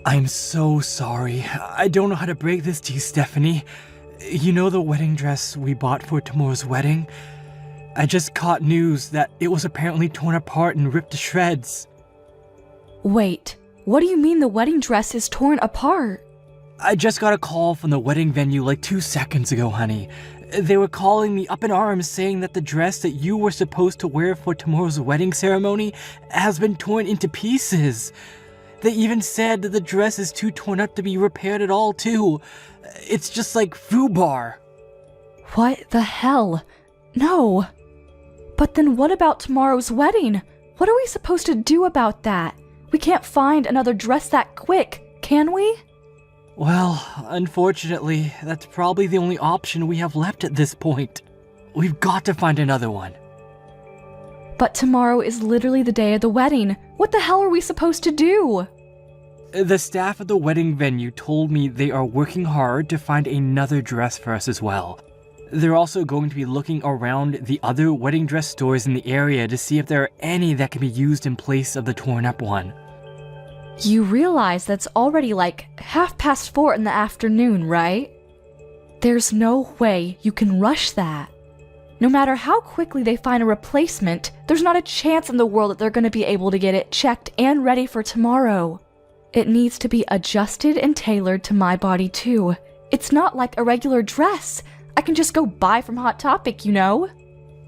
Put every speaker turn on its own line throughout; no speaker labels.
I'm so sorry. I don't know how to break this to you, Stephanie. You know the wedding dress we bought for tomorrow's wedding? I just caught news that it was apparently torn apart and ripped to shreds.
Wait, what do you mean the wedding dress is torn apart?
I just got a call from the wedding venue like 2 seconds ago, honey. They were calling me up in arms saying that the dress that you were supposed to wear for tomorrow's wedding ceremony has been torn into pieces. They even said that the dress is too torn up to be repaired at all, too. It's just like FUBAR.
What the hell? No. But then what about tomorrow's wedding? What are we supposed to do about that? We can't find another dress that quick, can we?
Well, unfortunately, that's probably the only option we have left at this point. We've got to find another one.
But tomorrow is literally the day of the wedding. What the hell are we supposed to do?
The staff at the wedding venue told me they are working hard to find another dress for us as well. They're also going to be looking around the other wedding dress stores in the area to see if there are any that can be used in place of the torn up one.
You realize that's already like 4:30 in the afternoon, right? There's no way you can rush that. No matter how quickly they find a replacement, there's not a chance in the world that they're going to be able to get it checked and ready for tomorrow. It needs to be adjusted and tailored to my body too. It's not like a regular dress. I can just go buy from Hot Topic, you know?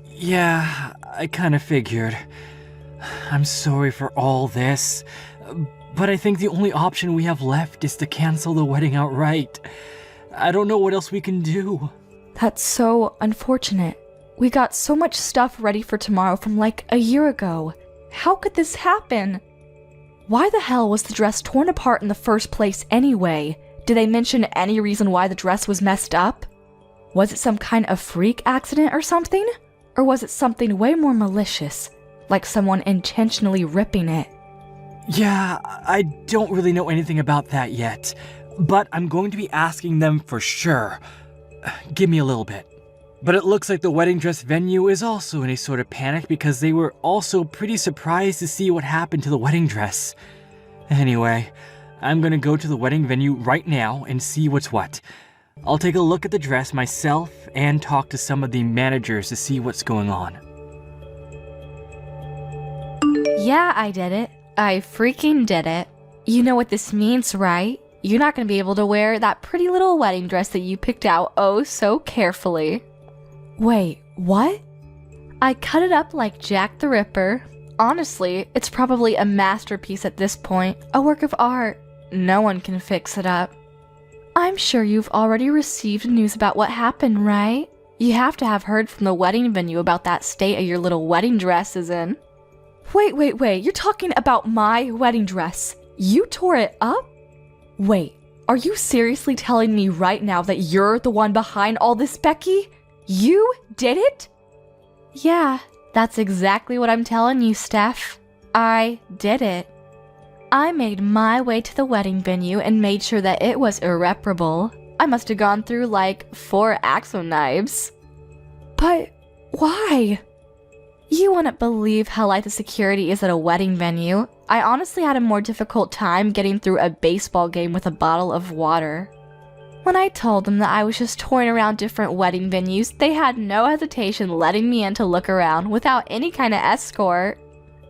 Yeah, I kind of figured. I'm sorry for all this, but I think the only option we have left is to cancel the wedding outright. I don't know what else we can do.
That's so unfortunate. We got so much stuff ready for tomorrow from like a year ago. How could this happen? Why the hell was the dress torn apart in the first place anyway? Did they mention any reason why the dress was messed up? Was it some kind of freak accident or something? Or was it something way more malicious, like someone intentionally ripping it?
Yeah, I don't really know anything about that yet, but I'm going to be asking them for sure. Give me a little bit. But it looks like the wedding dress venue is also in a sort of panic because they were also pretty surprised to see what happened to the wedding dress. Anyway, I'm gonna go to the wedding venue right now and see what's what. I'll take a look at the dress myself and talk to some of the managers to see what's going on.
Yeah, I did it. I freaking did it. You know what this means, right? You're not going to be able to wear that pretty little wedding dress that you picked out oh so carefully. Wait, what? I cut it up like Jack the Ripper. Honestly, it's probably a masterpiece at this point, a work of art. No one can fix it up. I'm sure you've already received news about what happened, right? You have to have heard from the wedding venue about that state of your little wedding dress is in. Wait, you're talking about my wedding dress. You tore it up? Wait, are you seriously telling me right now that you're the one behind all this, Becky? You did it? Yeah, that's exactly what I'm telling you, Steph. I did it. I made my way to the wedding venue and made sure that it was irreparable. I must have gone through like 4 Axo knives. But why? You wouldn't believe how light the security is at a wedding venue. I honestly had a more difficult time getting through a baseball game with a bottle of water. When I told them that I was just touring around different wedding venues, they had no hesitation letting me in to look around without any kind of escort.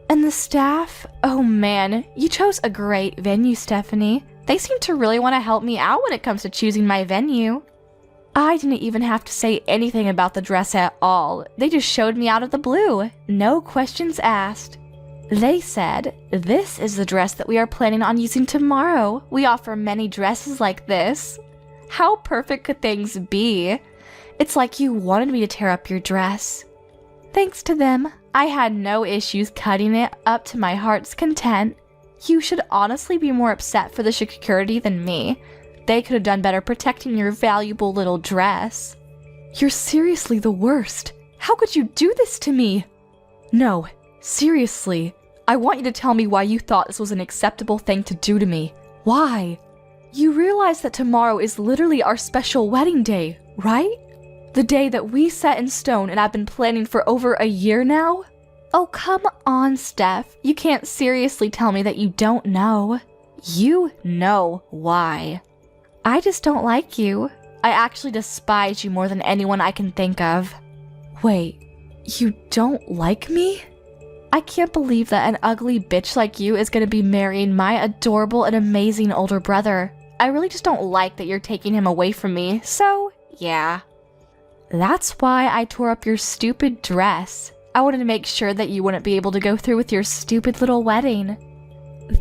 And the staff? Oh man, you chose a great venue, Stephanie. They seem to really want to help me out when it comes to choosing my venue. I didn't even have to say anything about the dress at all. They just showed me out of the blue. No questions asked. They said, "This is the dress that we are planning on using tomorrow. We offer many dresses like this." How perfect could things be? It's like you wanted me to tear up your dress. Thanks to them, I had no issues cutting it up to my heart's content. You should honestly be more upset for the security than me. They could have done better protecting your valuable little dress. You're seriously the worst. How could you do this to me? No, seriously. I want you to tell me why you thought this was an acceptable thing to do to me. Why? You realize that tomorrow is literally our special wedding day, right? The day that we set in stone and I've been planning for over a year now? Oh, come on, Steph. You can't seriously tell me that you don't know. You know why. I just don't like you. I actually despise you more than anyone I can think of. Wait, you don't like me? I can't believe that an ugly bitch like you is gonna be marrying my adorable and amazing older brother. I really just don't like that you're taking him away from me, so yeah. That's why I tore up your stupid dress. I wanted to make sure that you wouldn't be able to go through with your stupid little wedding.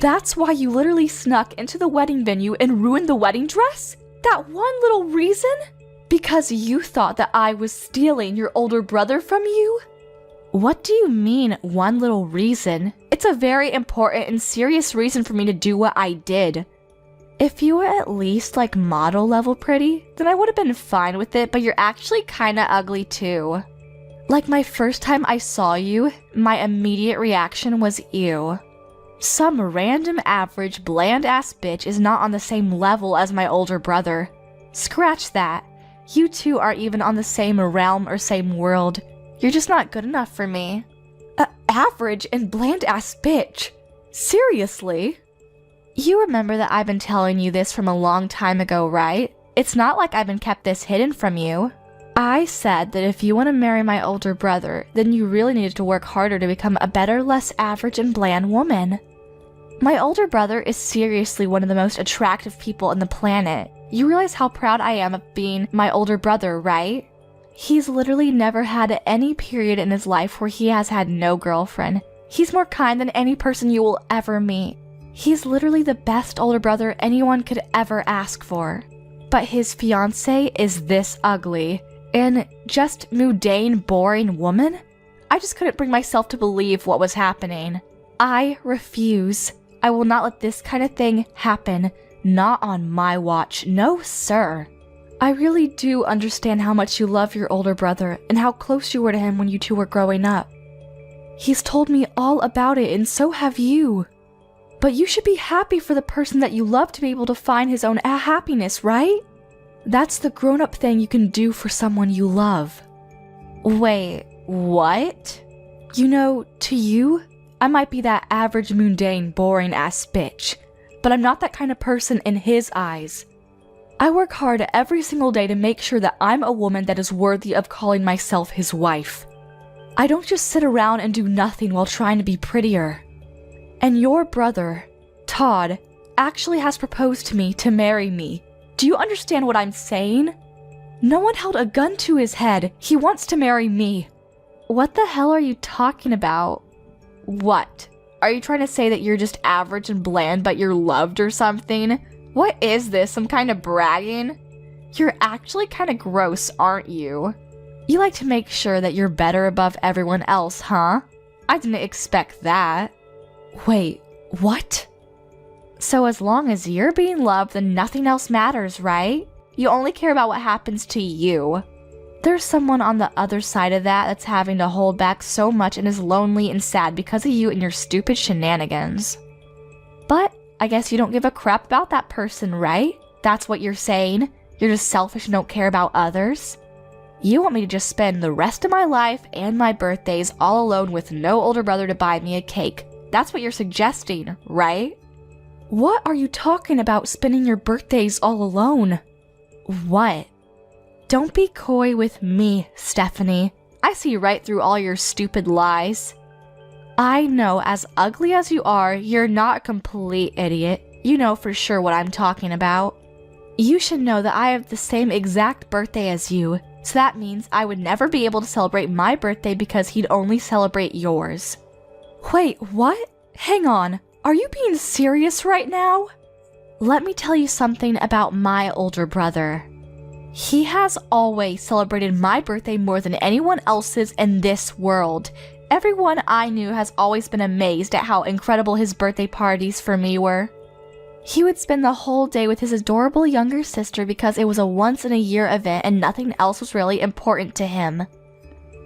That's why you literally snuck into the wedding venue and ruined the wedding dress? That one little reason? Because you thought that I was stealing your older brother from you? What do you mean, one little reason? It's a very important and serious reason for me to do what I did. If you were at least like model level pretty, then I would have been fine with it, but you're actually kinda ugly too. Like my first time I saw you, my immediate reaction was ew. Some random average bland ass bitch is not on the same level as my older brother. Scratch that. You two aren't even on the same realm or same world. You're just not good enough for me. Average and bland ass bitch. Seriously? You remember that I've been telling you this from a long time ago, right? It's not like I've been kept this hidden from you. I said that if you want to marry my older brother, then you really needed to work harder to become a better, less average and bland woman. My older brother is seriously one of the most attractive people on the planet. You realize how proud I am of being my older brother, right? He's literally never had any period in his life where he has had no girlfriend. He's more kind than any person you will ever meet. He's literally the best older brother anyone could ever ask for. But his fiancé is this ugly. And just mundane, boring woman? I just couldn't bring myself to believe what was happening. I refuse. I will not let this kind of thing happen. Not on my watch. No, sir. I really do understand how much you love your older brother and how close you were to him when you two were growing up. He's told me all about it, and so have you. But you should be happy for the person that you love to be able to find his own happiness, right? That's the grown-up thing you can do for someone you love. Wait, what? You know, to you, I might be that average, mundane, boring-ass bitch, but I'm not that kind of person in his eyes. I work hard every single day to make sure that I'm a woman that is worthy of calling myself his wife. I don't just sit around and do nothing while trying to be prettier. And your brother, Todd, actually has proposed to me to marry me. Do you understand what I'm saying? No one held a gun to his head. He wants to marry me. What the hell are you talking about? What? Are you trying to say that you're just average and bland but you're loved or something? What is this, some kind of bragging? You're actually kind of gross, aren't you? You like to make sure that you're better above everyone else, huh? I didn't expect that. Wait, what? So as long as you're being loved, then nothing else matters, right? You only care about what happens to you. There's someone on the other side of that that's having to hold back so much and is lonely and sad because of you and your stupid shenanigans. But I guess you don't give a crap about that person, right? That's what you're saying? You're just selfish and don't care about others? You want me to just spend the rest of my life and my birthdays all alone with no older brother to buy me a cake. That's what you're suggesting, right? What are you talking about, spending your birthdays all alone? What? Don't be coy with me, Stephanie. I see right through all your stupid lies. I know, as ugly as you are, you're not a complete idiot. You know for sure what I'm talking about. You should know that I have the same exact birthday as you, so that means I would never be able to celebrate my birthday because he'd only celebrate yours. Wait, what? Hang on. Are you being serious right now? Let me tell you something about my older brother. He has always celebrated my birthday more than anyone else's in this world. Everyone I knew has always been amazed at how incredible his birthday parties for me were. He would spend the whole day with his adorable younger sister because it was a once-in-a-year event and nothing else was really important to him.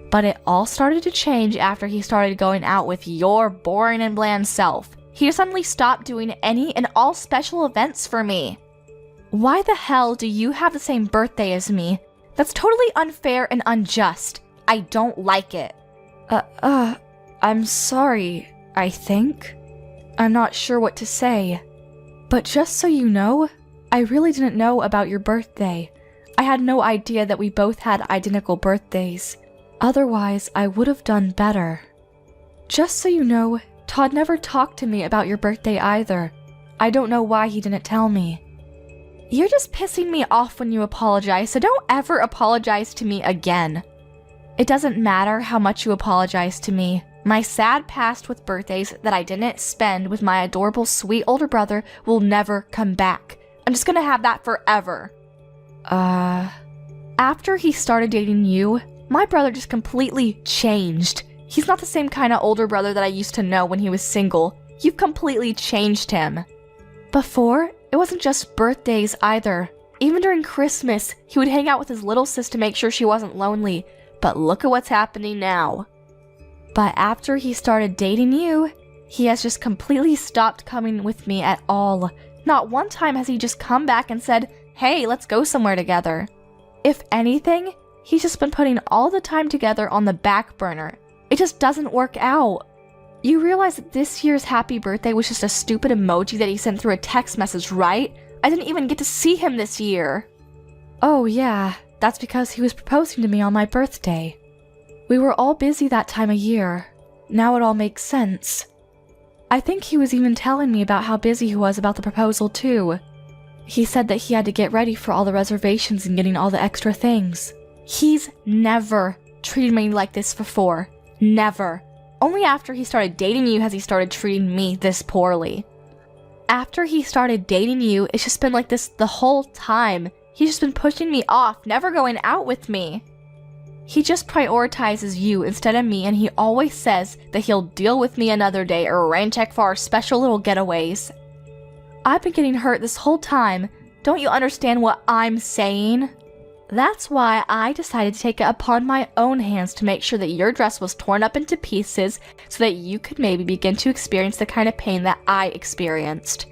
But it all started to change after he started going out with your boring and bland self. He suddenly stopped doing any and all special events for me. Why the hell do you have the same birthday as me? That's totally unfair and unjust. I don't like it. I'm sorry, I think. I'm not sure what to say. But just so you know, I really didn't know about your birthday. I had no idea that we both had identical birthdays. Otherwise, I would have done better. Just so you know, Todd never talked to me about your birthday either. I don't know why he didn't tell me. You're just pissing me off when you apologize, so don't ever apologize to me again. It doesn't matter how much you apologize to me. My sad past with birthdays that I didn't spend with my adorable sweet older brother will never come back. I'm just gonna have that forever. After he started dating you, my brother just completely changed. He's not the same kind of older brother that I used to know when he was single. You've completely changed him. Before, it wasn't just birthdays either. Even during Christmas, he would hang out with his little sis to make sure she wasn't lonely. But look at what's happening now. But after he started dating you, he has just completely stopped coming with me at all. Not one time has he just come back and said, "Hey, let's go somewhere together." If anything, he's just been putting all the time together on the back burner. It just doesn't work out. You realize that this year's happy birthday was just a stupid emoji that he sent through a text message, right? I didn't even get to see him this year. Oh yeah, that's because he was proposing to me on my birthday. We were all busy that time of year. Now it all makes sense. I think he was even telling me about how busy he was about the proposal too. He said that he had to get ready for all the reservations and getting all the extra things. He's never treated me like this before. Never. Only after he started dating you has he started treating me this poorly. After he started dating you, it's just been like this the whole time. He's just been pushing me off, never going out with me. He just prioritizes you instead of me, and he always says that he'll deal with me another day or rain check for our special little getaways. I've been getting hurt this whole time. Don't you understand what I'm saying? That's why I decided to take it upon my own hands to make sure that your dress was torn up into pieces so that you could maybe begin to experience the kind of pain that I experienced.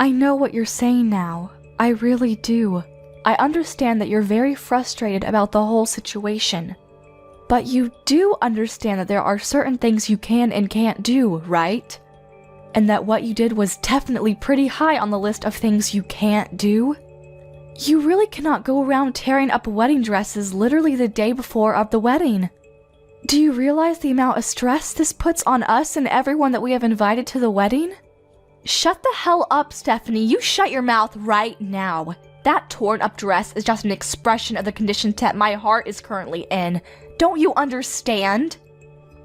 I know what you're saying now. I really do. I understand that you're very frustrated about the whole situation. But you do understand that there are certain things you can and can't do, right? And that what you did was definitely pretty high on the list of things you can't do? You really cannot go around tearing up wedding dresses literally the day before of the wedding. Do you realize the amount of stress this puts on us and everyone that we have invited to the wedding? Shut the hell up, Stephanie. You shut your mouth right now. That torn up dress is just an expression of the condition that my heart is currently in. Don't you understand?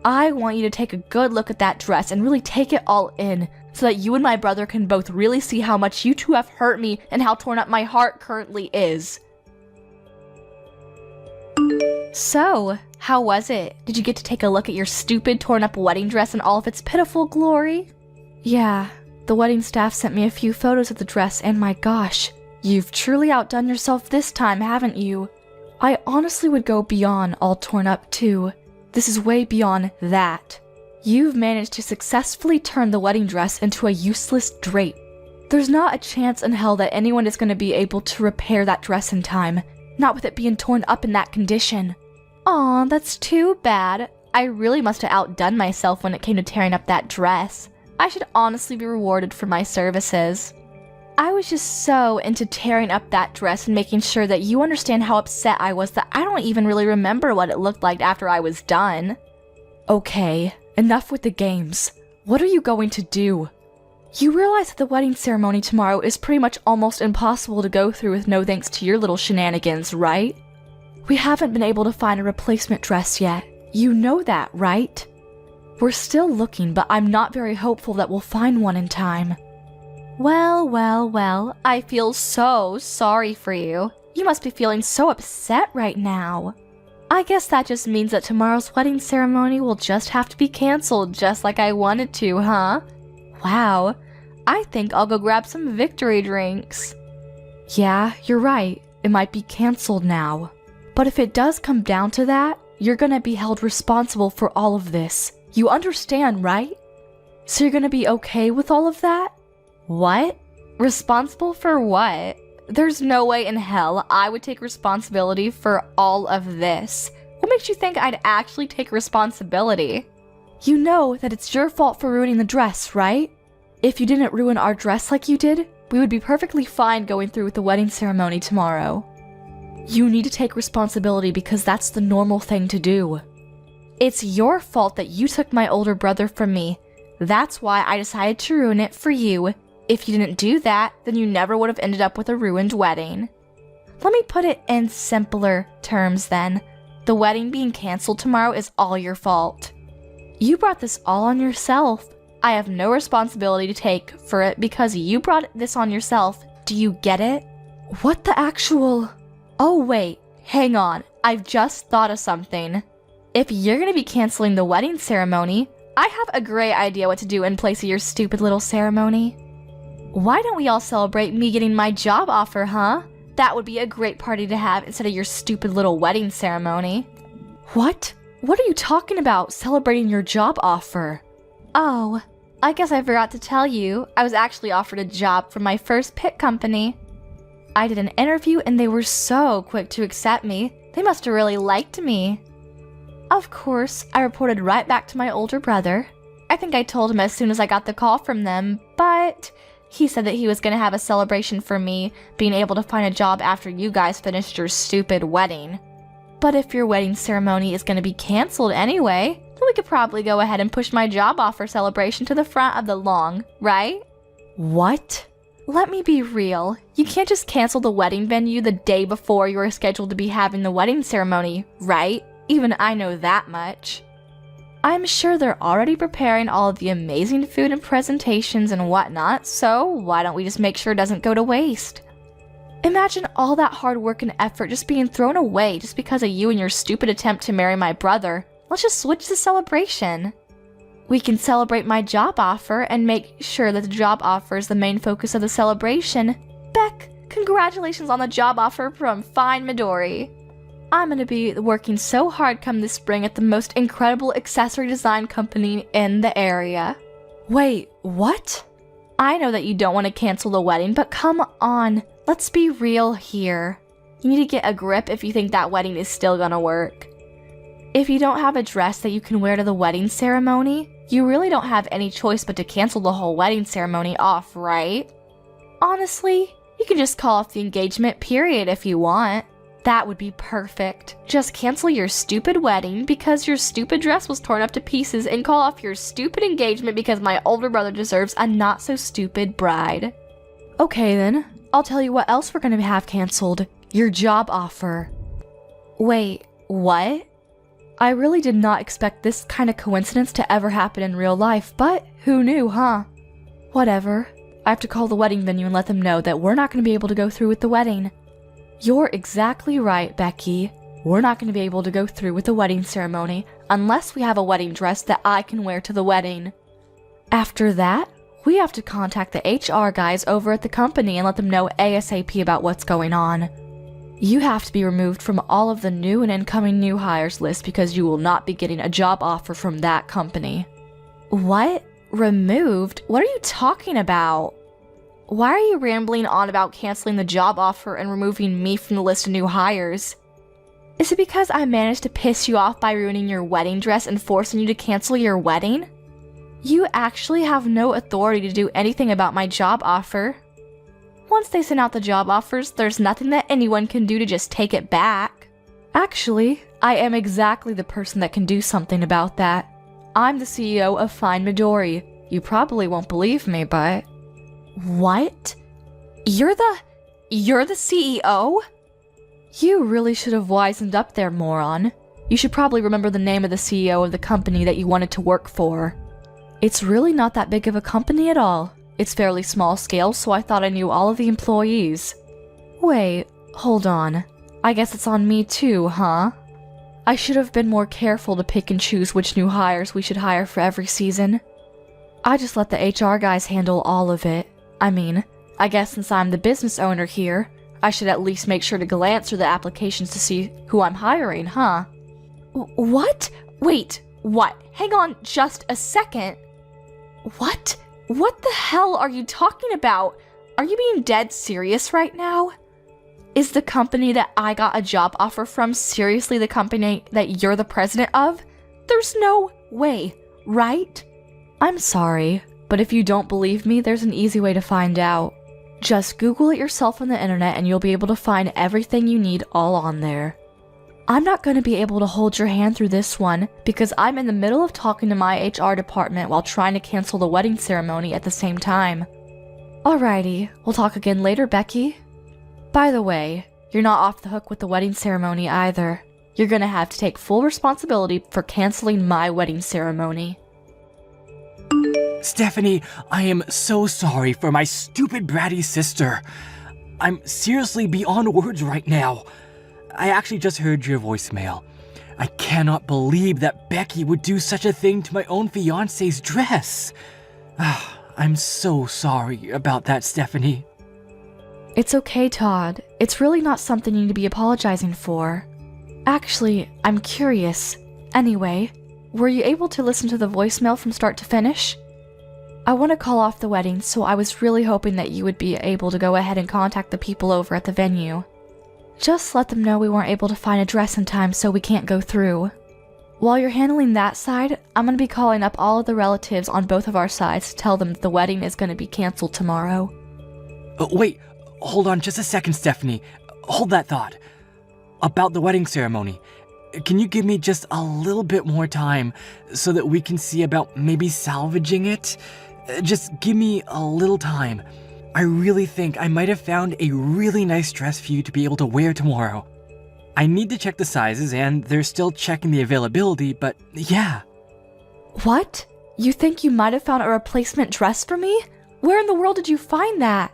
I want you to take a good look at that dress and really take it all in, so that you and my brother can both really see how much you two have hurt me and how torn up my heart currently is. So, how was it? Did you get to take a look at your stupid torn up wedding dress in all of its pitiful glory? Yeah, the wedding staff sent me a few photos of the dress, and my gosh, you've truly outdone yourself this time, haven't you? I honestly would go beyond all torn up too. This is way beyond that. You've managed to successfully turn the wedding dress into a useless drape. There's not a chance in hell that anyone is going to be able to repair that dress in time, not with it being torn up in that condition. Aw, that's too bad. I really must have outdone myself when it came to tearing up that dress. I should honestly be rewarded for my services. I was just so into tearing up that dress and making sure that you understand how upset I was that I don't even really remember what it looked like after I was done. Okay, enough with the games. What are you going to do? You realize that the wedding ceremony tomorrow is pretty much almost impossible to go through with no thanks to your little shenanigans, right? We haven't been able to find a replacement dress yet. You know that, right? We're still looking, but I'm not very hopeful that we'll find one in time. Well, I feel so sorry for you. You must be feeling so upset right now. I guess that just means that tomorrow's wedding ceremony will just have to be canceled just like I wanted to, huh? Wow, I think I'll go grab some victory drinks. Yeah, you're right. It might be canceled now. But if it does come down to that, you're gonna be held responsible for all of this. You understand, right? So you're gonna be okay with all of that? What? Responsible for what? There's no way in hell I would take responsibility for all of this. What makes you think I'd actually take responsibility? You know that it's your fault for ruining the dress, right? If you didn't ruin our dress like you did, we would be perfectly fine going through with the wedding ceremony tomorrow. You need to take responsibility because that's the normal thing to do. It's your fault that you took my older brother from me. That's why I decided to ruin it for you. If you didn't do that, then you never would have ended up with a ruined wedding. Let me put it in simpler terms then. The wedding being canceled tomorrow is all your fault. You brought this all on yourself. I have no responsibility to take for it because you brought this on yourself. Do you get it? What the actual... Oh wait, hang on. I've just thought of something. If you're gonna be canceling the wedding ceremony, I have a great idea what to do in place of your stupid little ceremony. Why don't we all celebrate me getting my job offer, huh? That would be a great party to have instead of your stupid little wedding ceremony. What? What are you talking about, celebrating your job offer? Oh, I guess I forgot to tell you, I was actually offered a job from my first pit company. I did an interview and they were so quick to accept me. They must have really liked me. Of course, I reported right back to my older brother. I think I told him as soon as I got the call from them, but he said that he was going to have a celebration for me being able to find a job after you guys finished your stupid wedding. But if your wedding ceremony is going to be canceled anyway, then we could probably go ahead and push my job offer celebration to the front of the lawn, right? What? Let me be real. You can't just cancel the wedding venue the day before you are scheduled to be having the wedding ceremony, right? Even I know that much. I'm sure they're already preparing all of the amazing food and presentations and whatnot, so why don't we just make sure it doesn't go to waste? Imagine all that hard work and effort just being thrown away just because of you and your stupid attempt to marry my brother. Let's just switch the celebration. We can celebrate my job offer and make sure that the job offer is the main focus of the celebration. Beck, congratulations on the job offer from Fine Midori. I'm gonna be working so hard come this spring at the most incredible accessory design company in the area. Wait, what? I know that you don't want to cancel the wedding, but come on, let's be real here. You need to get a grip if you think that wedding is still gonna work. If you don't have a dress that you can wear to the wedding ceremony, you really don't have any choice but to cancel the whole wedding ceremony off, right? Honestly, you can just call off the engagement period if you want. That would be perfect. Just cancel your stupid wedding because your stupid dress was torn up to pieces and call off your stupid engagement because my older brother deserves a not-so-stupid bride. Okay then, I'll tell you what else we're gonna have canceled. Your job offer. Wait, what? I really did not expect this kind of coincidence to ever happen in real life, but who knew, huh? Whatever. I have to call the wedding venue and let them know that we're not gonna be able to go through with the wedding. You're exactly right, Becky. We're not going to be able to go through with the wedding ceremony unless we have a wedding dress that I can wear to the wedding. After that, we have to contact the HR guys over at the company and let them know ASAP about what's going on. You have to be removed from all of the new and incoming new hires list because you will not be getting a job offer from that company. What? Removed? What are you talking about? Why are you rambling on about canceling the job offer and removing me from the list of new hires? Is it because I managed to piss you off by ruining your wedding dress and forcing you to cancel your wedding? You actually have no authority to do anything about my job offer. Once they send out the job offers, there's nothing that anyone can do to just take it back. Actually, I am exactly the person that can do something about that. I'm the CEO of Fine Midori. You probably won't believe me, but... What? You're the CEO? You really should have wisened up there, moron. You should probably remember the name of the CEO of the company that you wanted to work for. It's really not that big of a company at all. It's fairly small scale, so I thought I knew all of the employees. Wait, hold on. I guess it's on me too, huh? I should have been more careful to pick and choose which new hires we should hire for every season. I just let the HR guys handle all of it. I mean, I guess since I'm the business owner here, I should at least make sure to glance through the applications to see who I'm hiring, huh? What? Wait, what? Hang on just a second. What? What the hell are you talking about? Are you being dead serious right now? Is the company that I got a job offer from seriously the company that you're the president of? There's no way, right? I'm sorry, but if you don't believe me, there's an easy way to find out. Just Google it yourself on the internet and you'll be able to find everything you need all on there. I'm not going to be able to hold your hand through this one because I'm in the middle of talking to my HR department while trying to cancel the wedding ceremony at the same time. Alrighty, we'll talk again later, Becky. By the way, you're not off the hook with the wedding ceremony either. You're going to have to take full responsibility for canceling my wedding ceremony.
Stephanie, I am so sorry for my stupid bratty sister. I'm seriously beyond words right now. I actually just heard your voicemail. I cannot believe that Becky would do such a thing to my own fiancé's dress. I'm so sorry about that, Stephanie.
It's okay, Todd. It's really not something you need to be apologizing for. Actually, I'm curious. Anyway, were you able to listen to the voicemail from start to finish? I want to call off the wedding, so I was really hoping that you would be able to go ahead and contact the people over at the venue. Just let them know we weren't able to find a dress in time so we can't go through. While you're handling that side, I'm going to be calling up all of the relatives on both of our sides to tell them that the wedding is going to be canceled tomorrow.
Wait, hold on just a second, Stephanie. Hold that thought. About the wedding ceremony, can you give me just a little bit more time so that we can see about maybe salvaging it? Just give me a little time. I really think I might have found a really nice dress for you to be able to wear tomorrow. I need to check the sizes and they're still checking the availability, but yeah.
What? You think you might have found a replacement dress for me? Where in the world did you find that?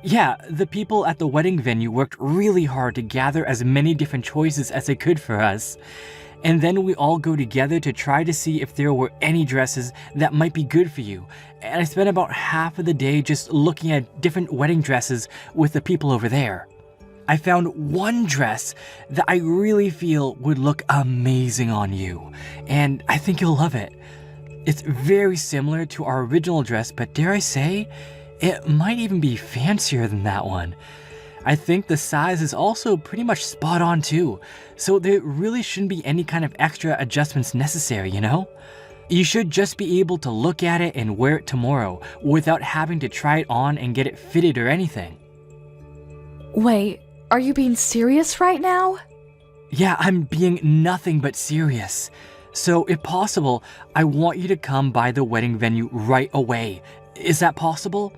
Yeah, the people at the wedding venue worked really hard to gather as many different choices as they could for us. And then we all go together to try to see if there were any dresses that might be good for you. And I spent about half of the day just looking at different wedding dresses with the people over there. I found one dress that I really feel would look amazing on you, and I think you'll love it. It's very similar to our original dress, but dare I say, it might even be fancier than that one. I think the size is also pretty much spot on too, so there really shouldn't be any kind of extra adjustments necessary, you know? You should just be able to look at it and wear it tomorrow without having to try it on and get it fitted or anything.
Wait, are you being serious right now?
Yeah, I'm being nothing but serious. So if possible, I want you to come by the wedding venue right away. Is that possible?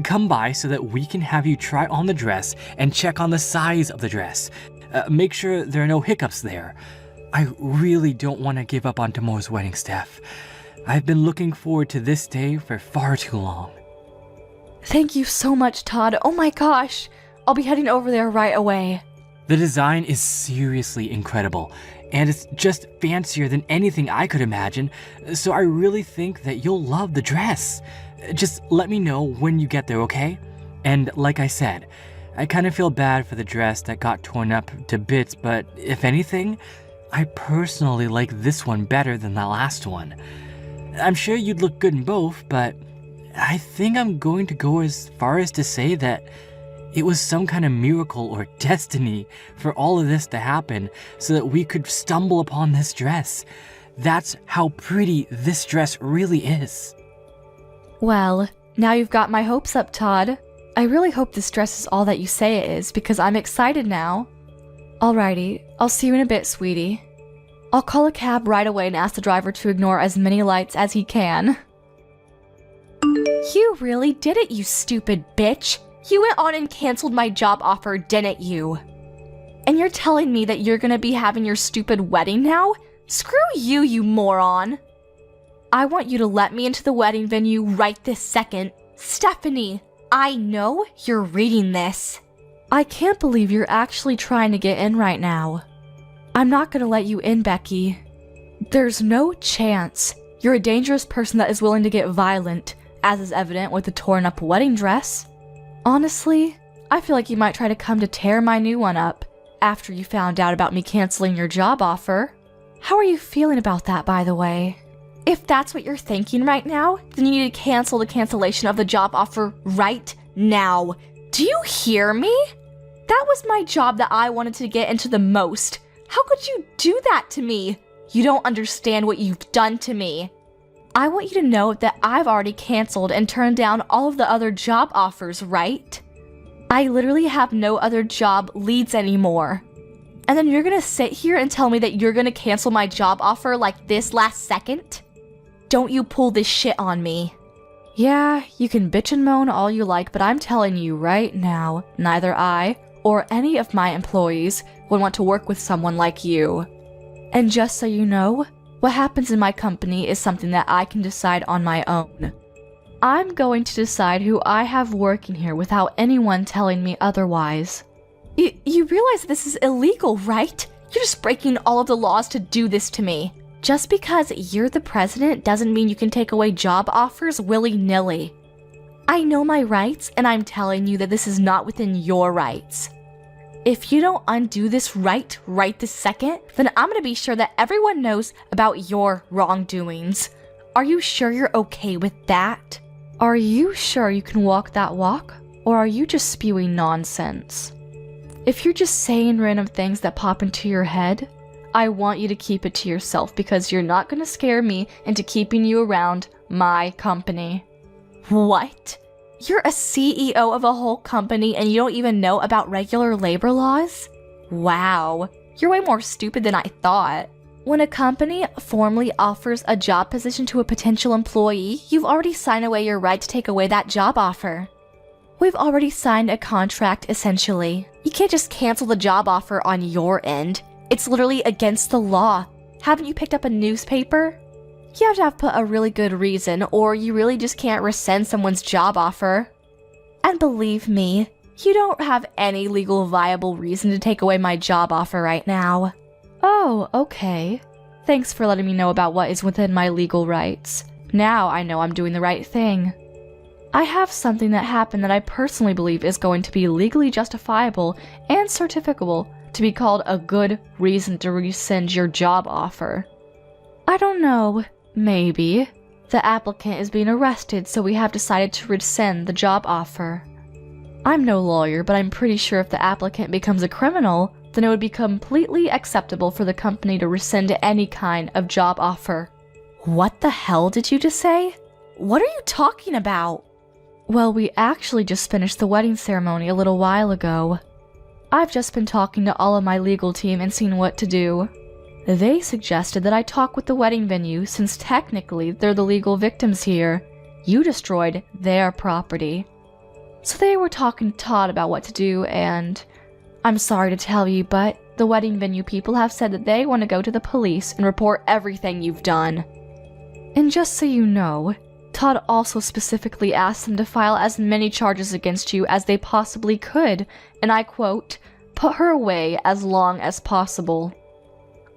Come by so that we can have you try on the dress and check on the size of the dress. Make sure there are no hiccups there. I really don't want to give up on tomorrow's wedding, Steph. I've been looking forward to this day for far too long.
Thank you so much, Todd. Oh my gosh. I'll be heading over there right away.
The design is seriously incredible, and it's just fancier than anything I could imagine, so I really think that you'll love the dress. Just let me know when you get there, okay? And like I said, I kind of feel bad for the dress that got torn up to bits, but if anything, I personally like this one better than the last one. I'm sure you'd look good in both, but I think I'm going to go as far as to say that it was some kind of miracle or destiny for all of this to happen so that we could stumble upon this dress. That's how pretty this dress really is.
Well, now you've got my hopes up, Todd. I really hope this dress is all that you say it is because I'm excited now. Alrighty, I'll see you in a bit, sweetie. I'll call a cab right away and ask the driver to ignore as many lights as he can. You really did it, you stupid bitch. You went on and canceled my job offer, didn't you? And you're telling me that you're gonna be having your stupid wedding now? Screw you, you moron. I want you to let me into the wedding venue right this second. Stephanie, I know you're reading this. I can't believe you're actually trying to get in right now. I'm not gonna let you in, Becky. There's no chance. You're a dangerous person that is willing to get violent, as is evident with the torn up wedding dress. Honestly, I feel like you might try to come to tear my new one up after you found out about me canceling your job offer. How are you feeling about that, by the way? If that's what you're thinking right now, then you need to cancel the cancellation of the job offer right now. Do you hear me? That was my job that I wanted to get into the most. How could you do that to me? You don't understand what you've done to me. I want you to know that I've already canceled and turned down all of the other job offers, right? I literally have no other job leads anymore. And then you're gonna sit here and tell me that you're gonna cancel my job offer like this last second? Don't you pull this shit on me. Yeah, you can bitch and moan all you like, but I'm telling you right now, neither I or any of my employees would want to work with someone like you. And just so you know, what happens in my company is something that I can decide on my own. I'm going to decide who I have working here without anyone telling me otherwise. You realize this is illegal, right? You're just breaking all of the laws to do this to me. Just because you're the president doesn't mean you can take away job offers willy-nilly. I know my rights, and I'm telling you that this is not within your rights. If you don't undo this right this second, then I'm gonna be sure that everyone knows about your wrongdoings. Are you sure you're okay with that? Are you sure you can walk that walk? Or are you just spewing nonsense? If you're just saying random things that pop into your head, I want you to keep it to yourself because you're not gonna scare me into keeping you around my company. What? You're a CEO of a whole company and you don't even know about regular labor laws? Wow, you're way more stupid than I thought. When a company formally offers a job position to a potential employee, you've already signed away your right to take away that job offer. We've already signed a contract, essentially. You can't just cancel the job offer on your end. It's literally against the law. Haven't you picked up a newspaper? You have to have put a really good reason, or you really just can't rescind someone's job offer. And believe me, you don't have any legal viable reason to take away my job offer right now. Oh, okay. Thanks for letting me know about what is within my legal rights. Now I know I'm doing the right thing. I have something that happened that I personally believe is going to be legally justifiable and certificable to be called a good reason to rescind your job offer. I don't know. Maybe. The applicant is being arrested, so we have decided to rescind the job offer. I'm no lawyer, but I'm pretty sure if the applicant becomes a criminal, then it would be completely acceptable for the company to rescind any kind of job offer. What the hell did you just say? What are you talking about? Well, we actually just finished the wedding ceremony a little while ago. I've just been talking to all of my legal team and seeing what to do. They suggested that I talk with the wedding venue since technically they're the legal victims here. You destroyed their property. So they were talking to Todd about what to do, and I'm sorry to tell you, but the wedding venue people have said that they want to go to the police and report everything you've done. And just so you know, Todd also specifically asked them to file as many charges against you as they possibly could, and I quote, "put her away as long as possible."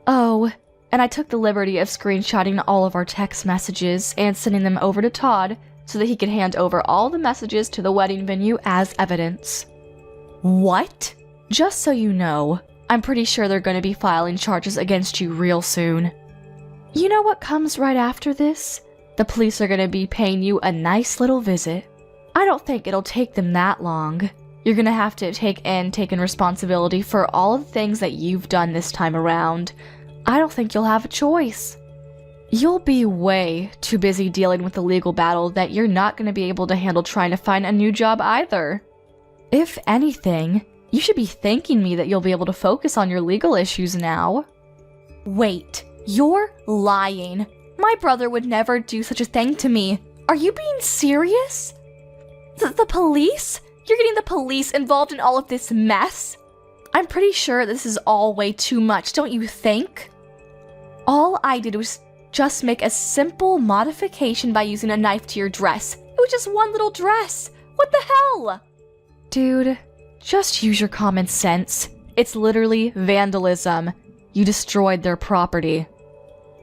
Oh, and I took the liberty of screenshotting all of our text messages and sending them over to Todd so that he could hand over all the messages to the wedding venue as evidence. What? Just so you know, I'm pretty sure they're going to be filing charges against you real soon. You know what comes right after this? The police are going to be paying you a nice little visit. I don't think it'll take them that long. You're going to have to take in responsibility for all of the things that you've done this time around. I don't think you'll have a choice. You'll be way too busy dealing with the legal battle that you're not going to be able to handle trying to find a new job either. If anything, you should be thanking me that you'll be able to focus on your legal issues now. Wait, you're lying. My brother would never do such a thing to me. Are you being serious? The police? You're getting the police involved in all of this mess? I'm pretty sure this is all way too much, don't you think? All I did was just make a simple modification by using a knife to your dress. It was just one little dress. What the hell? Dude, just use your common sense. It's literally vandalism. You destroyed their property.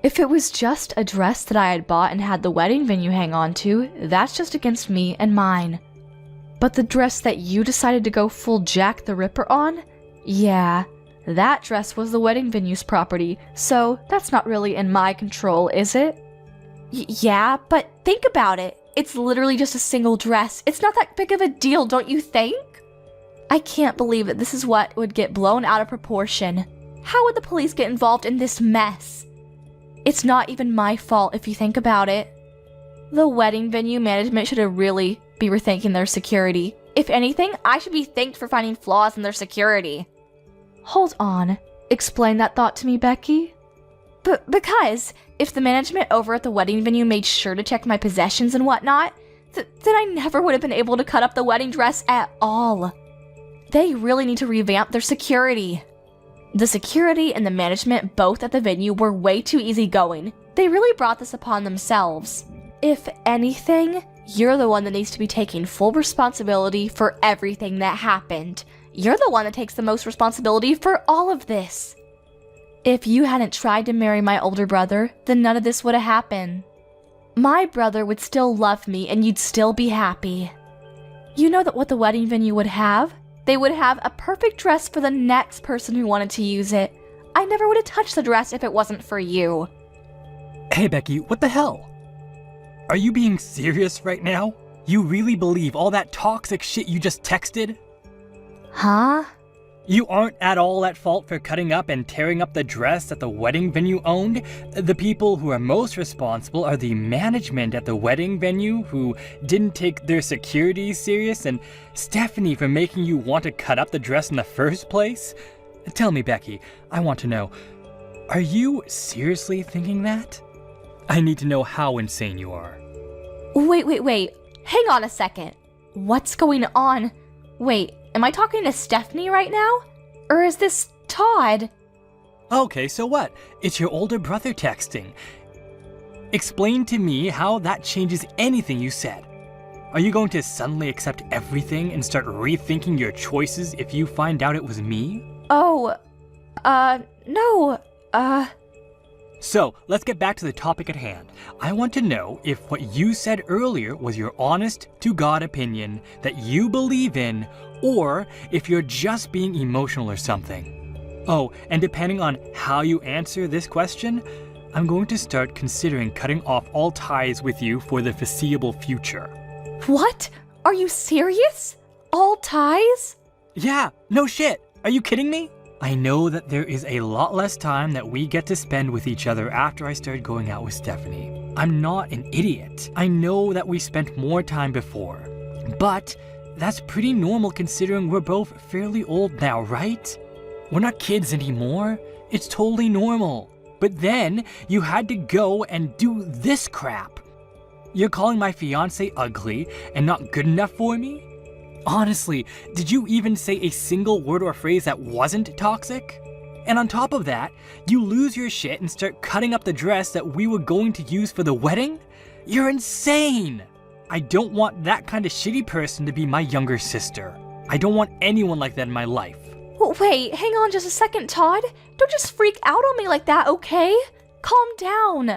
If it was just a dress that I had bought and had the wedding venue hang on to, that's just against me and mine. But the dress that you decided to go full Jack the Ripper on? Yeah, that dress was the wedding venue's property, so that's not really in my control, is it? Yeah, but think about it. It's literally just a single dress. It's not that big of a deal, don't you think? I can't believe that this is what would get blown out of proportion. How would the police get involved in this mess? It's not even my fault if you think about it. The wedding venue management should have really be rethinking their security. If anything, I should be thanked for finding flaws in their security. Hold on. Explain that thought to me, Becky. Because if the management over at the wedding venue made sure to check my possessions and whatnot, then I never would have been able to cut up the wedding dress at all. They really need to revamp their security. The security and the management both at the venue were way too easygoing. They really brought this upon themselves. If anything, you're the one that needs to be taking full responsibility for everything that happened. You're the one that takes the most responsibility for all of this. If you hadn't tried to marry my older brother, then none of this would have happened. My brother would still love me and you'd still be happy. You know that what the wedding venue would have? They would have a perfect dress for the next person who wanted to use it. I never would have touched the dress if it wasn't for you.
Hey Becky, what the hell? Are you being serious right now? You really believe all that toxic shit you just texted?
Huh?
You aren't at all at fault for cutting up and tearing up the dress that the wedding venue owned. The people who are most responsible are the management at the wedding venue who didn't take their security serious, and Stephanie for making you want to cut up the dress in the first place. Tell me, Becky, I want to know, are you seriously thinking that? I need to know how insane you are.
Wait. Hang on a second. What's going on? Wait, am I talking to Stephanie right now? Or is this Todd?
Okay, so what? It's your older brother texting. Explain to me how that changes anything you said. Are you going to suddenly accept everything and start rethinking your choices if you find out it was me?
Oh, no,
So, let's get back to the topic at hand. I want to know if what you said earlier was your honest-to-God opinion that you believe in, or if you're just being emotional or something. Oh, and depending on how you answer this question, I'm going to start considering cutting off all ties with you for the foreseeable future.
What? Are you serious? All ties?
Yeah, no shit. Are you kidding me? I know that there is a lot less time that we get to spend with each other after I started going out with Stephanie. I'm not an idiot. I know that we spent more time before. But that's pretty normal considering we're both fairly old now, right? We're not kids anymore. It's totally normal. But then you had to go and do this crap. You're calling my fiancé ugly and not good enough for me? Honestly, did you even say a single word or phrase that wasn't toxic? And on top of that, you lose your shit and start cutting up the dress that we were going to use for the wedding? You're insane! I don't want that kind of shitty person to be my younger sister. I don't want anyone like that in my life.
Wait, hang on just a second, Todd. Don't just freak out on me like that, okay? Calm down.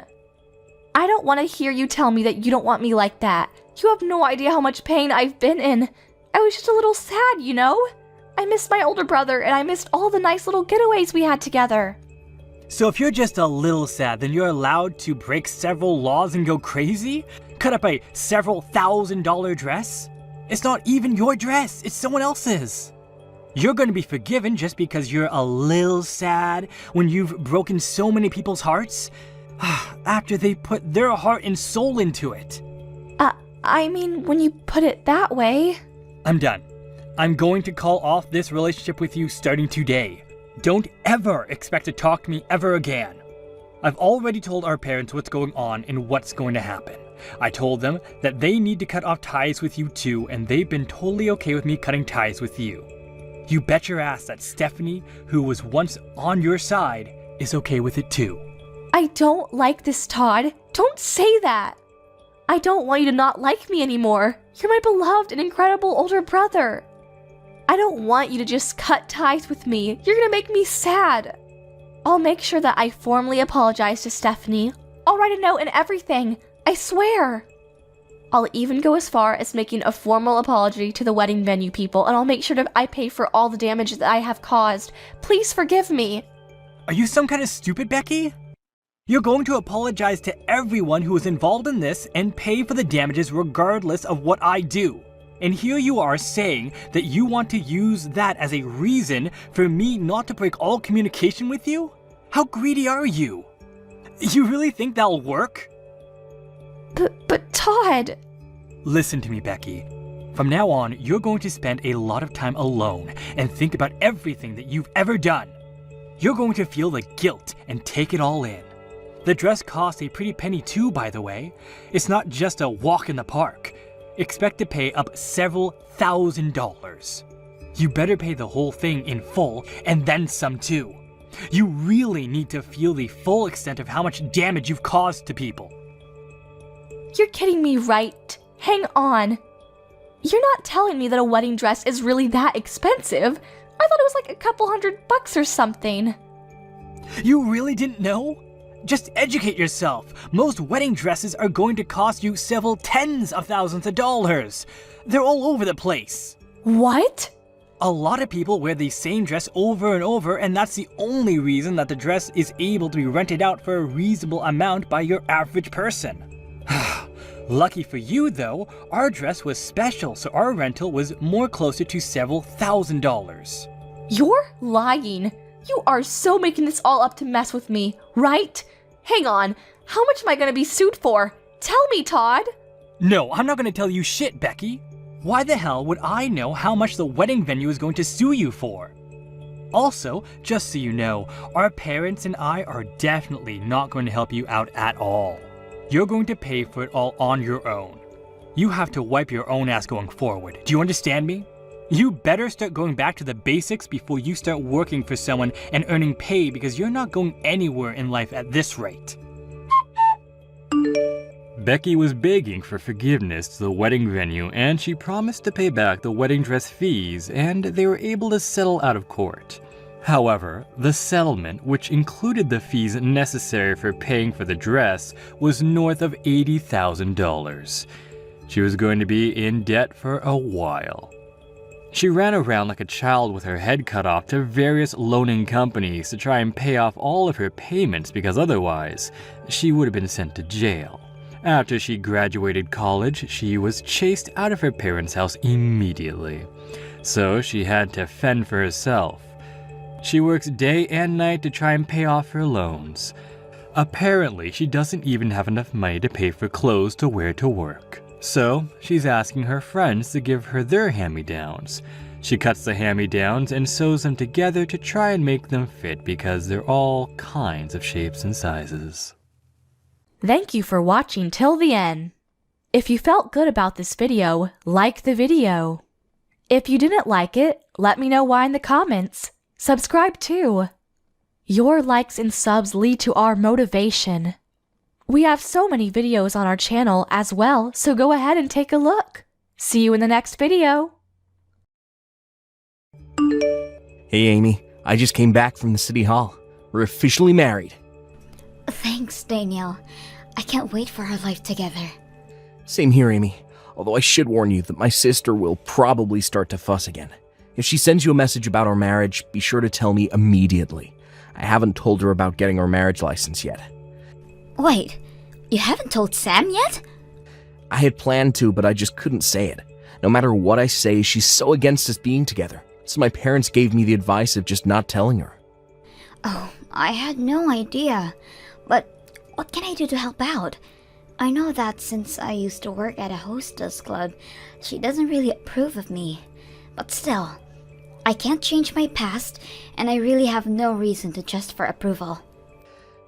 I don't want to hear you tell me that you don't want me like that. You have no idea how much pain I've been in. I was just a little sad, you know? I missed my older brother, and I missed all the nice little getaways we had together.
So if you're just a little sad, then you're allowed to break several laws and go crazy? Cut up a several $1,000 dress? It's not even your dress, it's someone else's. You're going to be forgiven just because you're a little sad when you've broken so many people's hearts? After they put their heart and soul into it.
I mean, when you put it that way...
I'm done. I'm going to call off this relationship with you starting today. Don't ever expect to talk to me ever again. I've already told our parents what's going on and what's going to happen. I told them that they need to cut off ties with you too, and they've been totally okay with me cutting ties with you. You bet your ass that Stephanie, who was once on your side, is okay with it too.
I don't like this, Todd. Don't say that. I don't want you to not like me anymore. You're my beloved and incredible older brother. I don't want you to just cut ties with me. You're gonna make me sad. I'll make sure that I formally apologize to Stephanie. I'll write a note and everything. I swear. I'll even go as far as making a formal apology to the wedding venue people, and I'll make sure that I pay for all the damage that I have caused. Please forgive me.
Are you some kind of stupid, Becky? You're going to apologize to everyone who was involved in this and pay for the damages regardless of what I do. And here you are saying that you want to use that as a reason for me not to break all communication with you? How greedy are you? You really think that'll work?
But But Todd...
Listen to me, Becky. From now on, you're going to spend a lot of time alone and think about everything that you've ever done. You're going to feel the guilt and take it all in. The dress costs a pretty penny too, by the way. It's not just a walk in the park. Expect to pay up several $1,000s. You better pay the whole thing in full and then some too. You really need to feel the full extent of how much damage you've caused to people.
You're kidding me, right? Hang on. You're not telling me that a wedding dress is really that expensive. I thought it was like a couple $100 or something.
You really didn't know? Just educate yourself. Most wedding dresses are going to cost you several tens of thousands of dollars. They're all over the place.
What?
A lot of people wear the same dress over and over, and that's the only reason that the dress is able to be rented out for a reasonable amount by your average person. Lucky for you though, our dress was special, so our rental was more closer to several $1,000s.
You're lying. You are so making this all up to mess with me, right? Hang on, how much am I gonna be sued for? Tell me, Todd.
No, I'm not gonna tell you shit, Becky. Why the hell would I know how much the wedding venue is going to sue you for? Also, just so you know, our parents and I are definitely not going to help you out at all. You're going to pay for it all on your own. You have to wipe your own ass going forward. Do you understand me? You better start going back to the basics before you start working for someone and earning pay, because you're not going anywhere in life at this rate. Becky was begging for forgiveness to the wedding venue, and she promised to pay back the wedding dress fees, and they were able to settle out of court. However, the settlement, which included the fees necessary for paying for the dress, was north of $80,000. She was going to be in debt for a while. She ran around like a child with her head cut off to various loaning companies to try and pay off all of her payments, because otherwise, she would have been sent to jail. After she graduated college, she was chased out of her parents' house immediately. So she had to fend for herself. She works day and night to try and pay off her loans. Apparently, she doesn't even have enough money to pay for clothes to wear to work. So, she's asking her friends to give her their hand-me-downs. She cuts the hand-me-downs and sews them together to try and make them fit, because they're all kinds of shapes and sizes.
Thank you for watching till the end. If you felt good about this video, like the video. If you didn't like it, let me know why in the comments. Subscribe too. Your likes and subs lead to our motivation. We have so many videos on our channel as well, so go ahead and take a look. See you in the next video.
Hey Amy, I just came back from the city hall. We're officially married.
Thanks, Daniel. I can't wait for our life together.
Same here, Amy. Although I should warn you that my sister will probably start to fuss again. If she sends you a message about our marriage, be sure to tell me immediately. I haven't told her about getting our marriage license yet.
Wait, you haven't told Sam yet?
I had planned to, but I just couldn't say it. No matter what I say, she's so against us being together. So my parents gave me the advice of just not telling her.
Oh, I had no idea. But what can I do to help out? I know that since I used to work at a hostess club, she doesn't really approve of me. But still, I can't change my past, and I really have no reason to just for approval.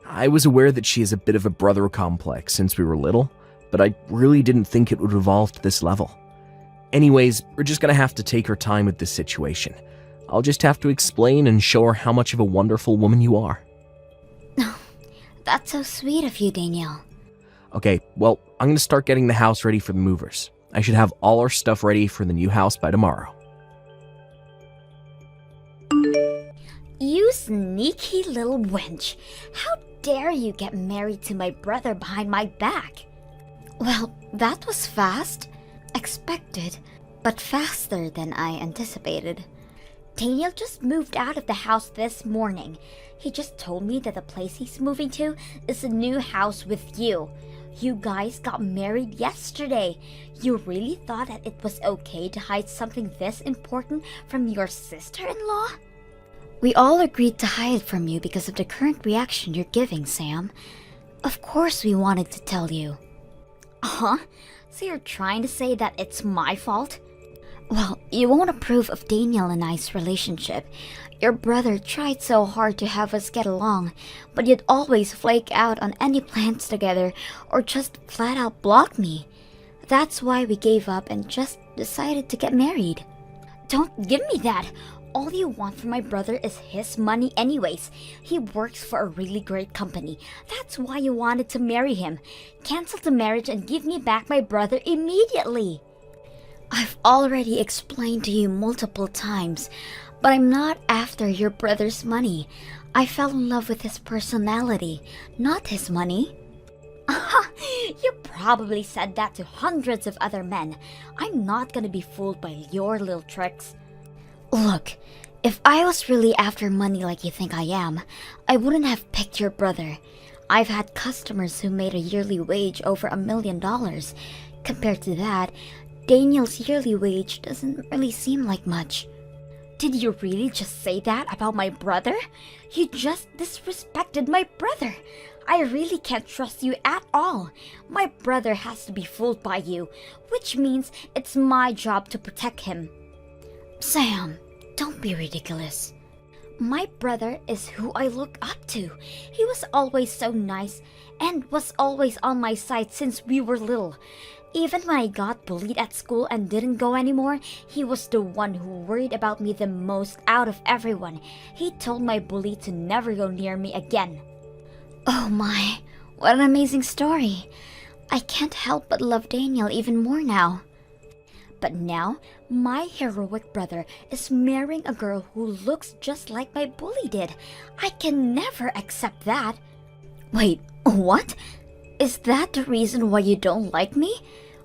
I was aware that she has a bit of a brother complex since we were little, but I really didn't think it would evolve to this level. Anyways, we're just gonna have to take her time with this situation. I'll just have to explain and show her how much of a wonderful woman you are.
That's so sweet of you, Daniel.
Okay, well, I'm gonna start getting the house ready for the movers. I should have all our stuff ready for the new house by tomorrow.
You sneaky little wench. How dare you get married to my brother behind my back? Well, that was fast. Expected, but faster than I anticipated. Daniel just moved out of the house this morning. He just told me that the place he's moving to is a new house with you. You guys got married yesterday. You really thought that it was okay to hide something this important from your sister-in-law? We all agreed to hide it from you because of the current reaction you're giving, Sam. Of course we wanted to tell you. Huh? So you're trying to say that it's my fault? Well, you won't approve of Daniel and I's relationship. Your brother tried so hard to have us get along, but you'd always flake out on any plans together or just flat out block me. That's why we gave up and just decided to get married. Don't give me that! All you want from my brother is his money anyways. He works for a really great company. That's why you wanted to marry him. Cancel the marriage and give me back my brother immediately. I've already explained to you multiple times, but I'm not after your brother's money. I fell in love with his personality, not his money. You probably said that to hundreds of other men. I'm not gonna be fooled by your little tricks. Look, if I was really after money like you think I am, I wouldn't have picked your brother. I've had customers who made a yearly wage over $1 million. Compared to that, Daniel's yearly wage doesn't really seem like much. Did you really just say that about my brother? You just disrespected my brother. I really can't trust you at all. My brother has to be fooled by you, which means it's my job to protect him. Sam, don't be ridiculous. My brother is who I look up to. He was always so nice and was always on my side since we were little. Even when I got bullied at school and didn't go anymore, he was the one who worried about me the most out of everyone. He told my bully to never go near me again. Oh my, what an amazing story. I can't help but love Daniel even more now. But now, my heroic brother is marrying a girl who looks just like my bully did. I can never accept that. Wait, what? Is that the reason why you don't like me?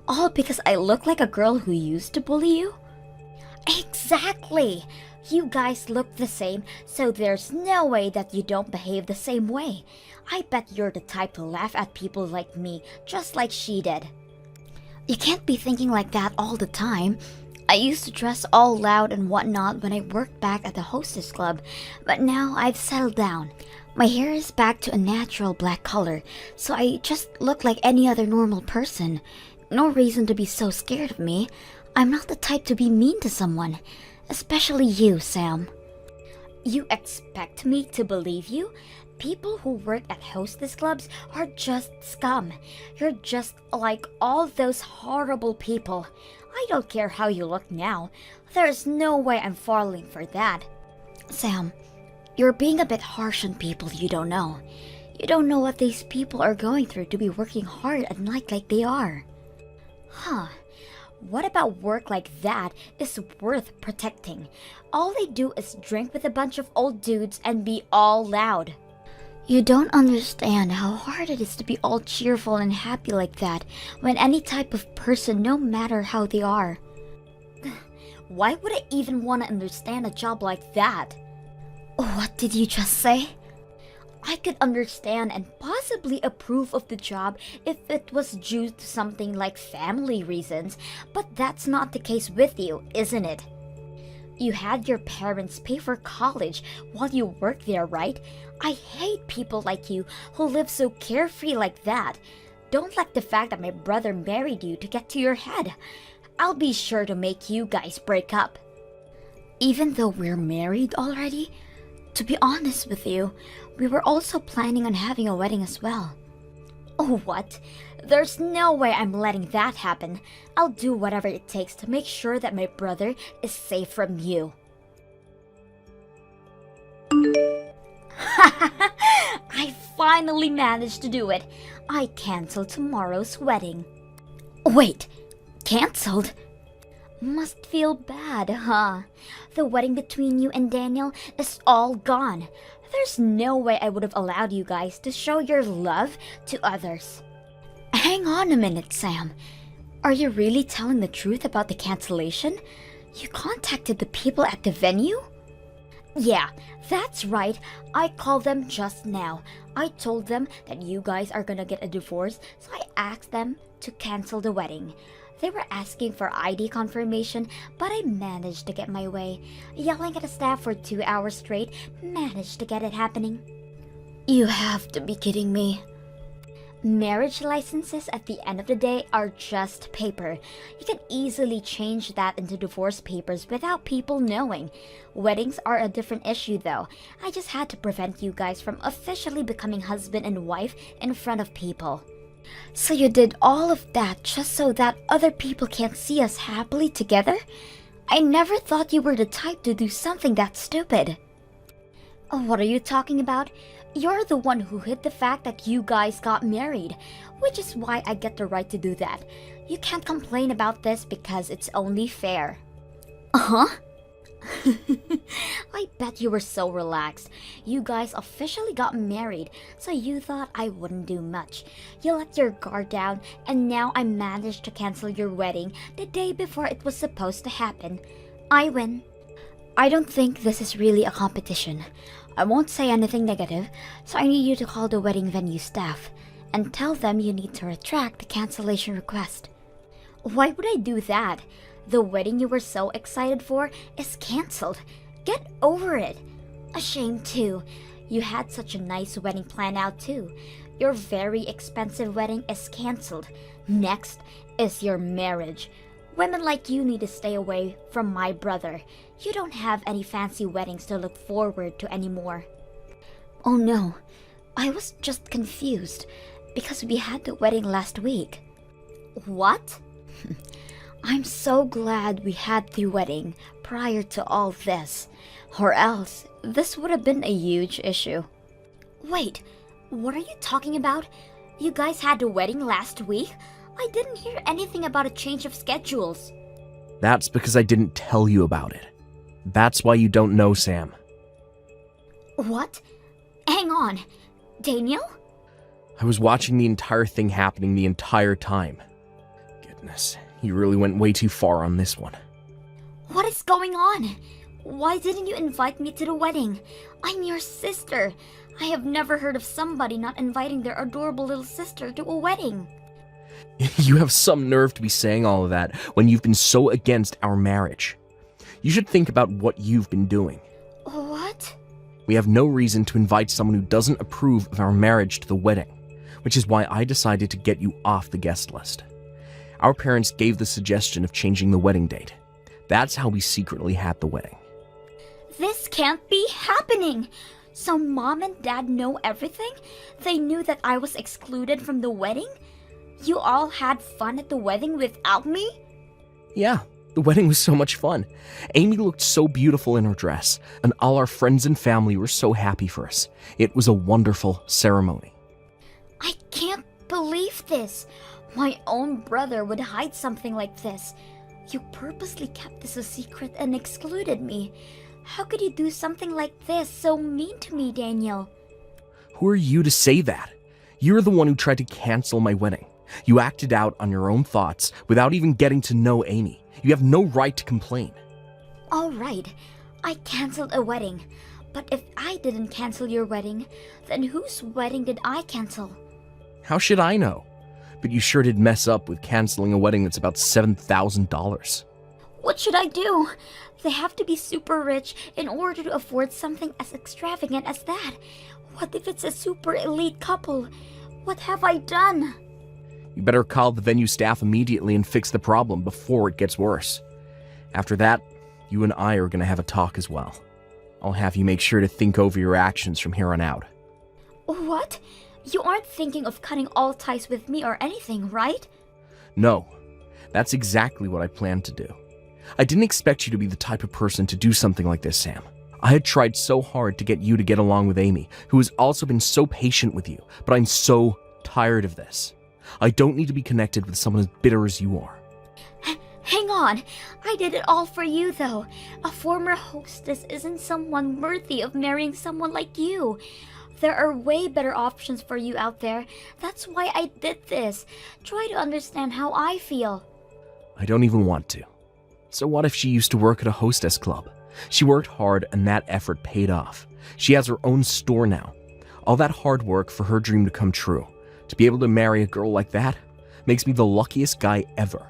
All because I look like a girl who used to bully you? Exactly! You guys look the same, so there's no way that you don't behave the same way. I bet you're the type to laugh at people like me, just like she did. You can't be thinking like that all the time. I used to dress all loud and whatnot when I worked back at the hostess club, but now I've settled down. My hair is back to a natural black color, so I just look like any other normal person. No reason to be so scared of me. I'm not the type to be mean to someone, especially you, Sam. You expect me to believe you? People who work at hostess clubs are just scum. You're just like all those horrible people. I don't care how you look now. There's no way I'm falling for that. Sam, you're being a bit harsh on people you don't know. You don't know what these people are going through to be working hard at night like they are. Huh. What about work like that is worth protecting? All they do is drink with a bunch of old dudes and be all loud. You don't understand how hard it is to be all cheerful and happy like that when any type of person, no matter how they are. Why would I even want to understand a job like that? What did you just say? I could understand and possibly approve of the job if it was due to something like family reasons, but that's not the case with you, isn't it? You had your parents pay for college while you worked there, right? I hate people like you who live so carefree like that. Don't let the fact that my brother married you to get to your head. I'll be sure to make you guys break up. Even though we're married already, to be honest with you, we were also planning on having a wedding as well. Oh, what? There's no way I'm letting that happen. I'll do whatever it takes to make sure that my brother is safe from you. I finally managed to do it. I canceled tomorrow's wedding. Wait, canceled? Must feel bad, huh? The wedding between you and Daniel is all gone. There's no way I would have allowed you guys to show your love to others. Hang on a minute, Sam. Are you really telling the truth about the cancellation? You contacted the people at the venue? Yeah, that's right. I called them just now. I told them that you guys are gonna get a divorce, so I asked them to cancel the wedding. They were asking for ID confirmation, but I managed to get my way. Yelling at the staff for 2 hours straight, managed to get it happening. You have to be kidding me. Marriage licenses at the end of the day are just paper. You can easily change that into divorce papers without people knowing. Weddings are a different issue though. I just had to prevent you guys from officially becoming husband and wife in front of people. So you did all of that just so that other people can't see us happily together? I never thought you were the type to do something that stupid. What are you talking about? You're the one who hid the fact that you guys got married, which is why I get the right to do that. You can't complain about this because it's only fair. Uh-huh. I bet you were so relaxed. You guys officially got married, so you thought I wouldn't do much. You let your guard down, and now I managed to cancel your wedding the day before it was supposed to happen. I win. I don't think this is really a competition. I won't say anything negative, so I need you to call the wedding venue staff and tell them you need to retract the cancellation request. Why would I do that? The wedding you were so excited for is canceled. Get over it. A shame too. You had such a nice wedding planned out too. Your very expensive wedding is canceled. Next is your marriage. Women like you need to stay away from my brother. You don't have any fancy weddings to look forward to anymore. Oh no, I was just confused because we had the wedding last week. What? I'm so glad we had the wedding prior to all this, or else this would have been a huge issue. Wait, what are you talking about? You guys had the wedding last week? I didn't hear anything about a change of schedules.
That's because I didn't tell you about it. That's why you don't know, Sam.
What? Hang on. Daniel?
I was watching the entire thing happening the entire time. Goodness, you really went way too far on this one.
What is going on? Why didn't you invite me to the wedding? I'm your sister. I have never heard of somebody not inviting their adorable little sister to a wedding.
You have some nerve to be saying all of that when you've been so against our marriage. You should think about what you've been doing.
What?
We have no reason to invite someone who doesn't approve of our marriage to the wedding, which is why I decided to get you off the guest list. Our parents gave the suggestion of changing the wedding date. That's how we secretly had the wedding.
This can't be happening. So Mom and Dad know everything? They knew that I was excluded from the wedding? You all had fun at the wedding without me?
Yeah, the wedding was so much fun. Amy looked so beautiful in her dress, and all our friends and family were so happy for us. It was a wonderful ceremony.
I can't believe this. My own brother would hide something like this. You purposely kept this a secret and excluded me. How could you do something like this so mean to me, Daniel?
Who are you to say that? You're the one who tried to cancel my wedding. You acted out on your own thoughts without even getting to know Amy. You have no right to complain.
All right, I canceled a wedding. But if I didn't cancel your wedding, then whose wedding did I cancel?
How should I know? But you sure did mess up with canceling a wedding that's about $7,000.
What should I do? They have to be super rich in order to afford something as extravagant as that. What if it's a super elite couple? What have I done?
You better call the venue staff immediately and fix the problem before it gets worse. After that, you and I are going to have a talk as well. I'll have you make sure to think over your actions from here on out.
What? You aren't thinking of cutting all ties with me or anything, right?
No, that's exactly what I planned to do. I didn't expect you to be the type of person to do something like this, Sam. I had tried so hard to get you to get along with Amy, who has also been so patient with you, but I'm so tired of this. I don't need to be connected with someone as bitter as you are.
Hang on. I did it all for you, though. A former hostess isn't someone worthy of marrying someone like you. There are way better options for you out there. That's why I did this. Try to understand how I feel.
I don't even want to. So what if she used to work at a hostess club? She worked hard and that effort paid off. She has her own store now. All that hard work for her dream to come true. To be able to marry a girl like that makes me the luckiest guy ever.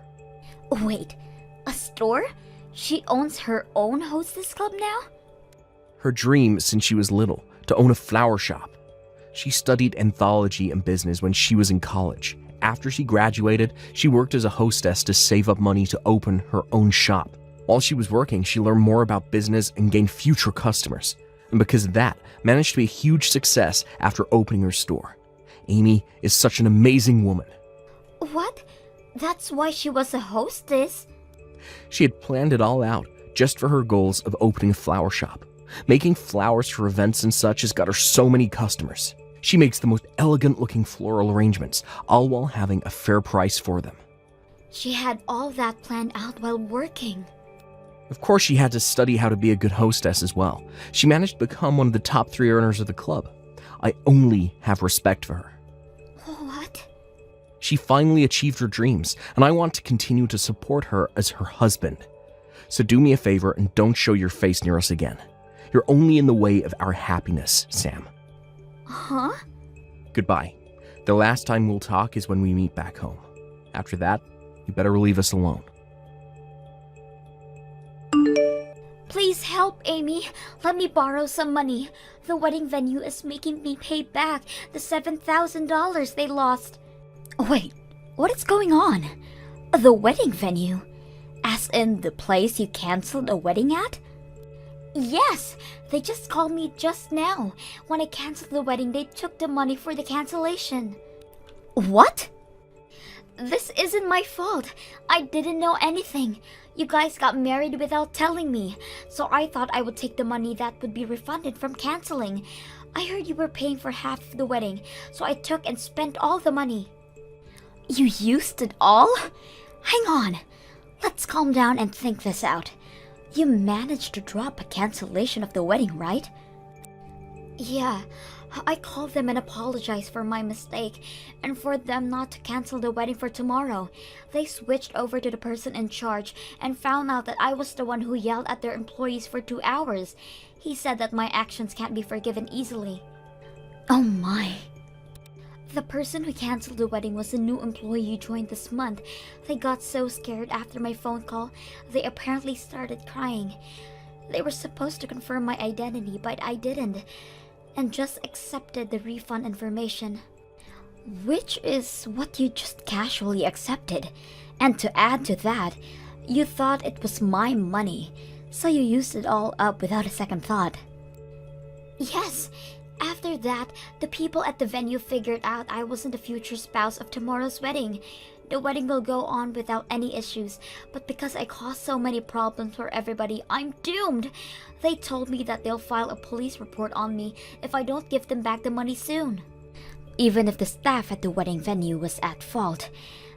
Wait, a store? She owns her own hostess club now?
Her dream since she was little, to own a flower shop. She studied anthology and business when she was in college. After she graduated, she worked as a hostess to save up money to open her own shop. While she was working, she learned more about business and gained future customers. And because of that, managed to be a huge success after opening her store. Amy is such an amazing woman.
What? That's why she was a hostess?
She had planned it all out just for her goals of opening a flower shop. Making flowers for events and such has got her so many customers. She makes the most elegant-looking floral arrangements, all while having a fair price for them.
She had all that planned out while working.
Of course, she had to study how to be a good hostess as well. She managed to become one of the top 3 earners of the club. I only have respect for her.
What?
She finally achieved her dreams, and I want to continue to support her as her husband. So do me a favor and don't show your face near us again. You're only in the way of our happiness, Sam.
Huh?
Goodbye. The last time we'll talk is when we meet back home. After that, you better leave us alone.
Please help, Amy. Let me borrow some money. The wedding venue is making me pay back the $7,000 they lost. Wait, what is going on? The wedding venue? As in the place you canceled a wedding at? Yes, they just called me just now. When I canceled the wedding, they took the money for the cancellation. What? This isn't my fault. I didn't know anything. You guys got married without telling me, so I thought I would take the money that would be refunded from canceling. I heard you were paying for half of the wedding, so I took and spent all the money. You used it all? Hang on. Let's calm down and think this out. You managed to drop a cancellation of the wedding, right? Yeah, I called them and apologized for my mistake and for them not to cancel the wedding for tomorrow. They switched over to the person in charge and found out that I was the one who yelled at their employees for 2 hours. He said that my actions can't be forgiven easily. Oh my. The person who canceled the wedding was a new employee who joined this month. They got so scared after my phone call, they apparently started crying. They were supposed to confirm my identity, but I didn't, and just accepted the refund information. Which is what you just casually accepted. And to add to that, you thought it was my money, so you used it all up without a second thought. Yes. After that, the people at the venue figured out I wasn't the future spouse of tomorrow's wedding. The wedding will go on without any issues, but because I caused so many problems for everybody, I'm doomed. They told me that they'll file a police report on me if I don't give them back the money soon. Even if the staff at the wedding venue was at fault,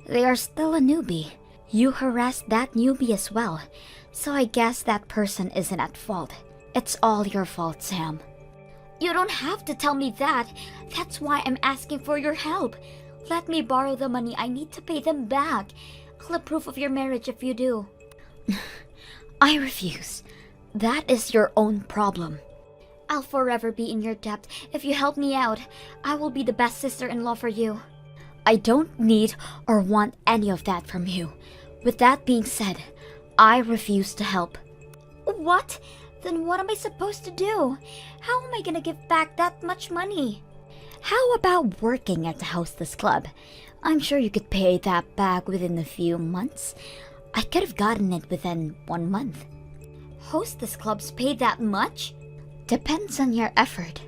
they are still a newbie. You harassed that newbie as well, so I guess that person isn't at fault. It's all your fault, Sam. You don't have to tell me that. That's why I'm asking for your help. Let me borrow the money. I need to pay them back. I'll approve of your marriage if you do. I refuse. That is your own problem. I'll forever be in your debt. If you help me out, I will be the best sister-in-law for you. I don't need or want any of that from you. With that being said, I refuse to help. What? Then what am I supposed to do? How am I gonna give back that much money? How about working at the hostess club? I'm sure you could pay that back within a few months. I could have gotten it within 1 month. Hostess clubs pay that much? Depends on your effort.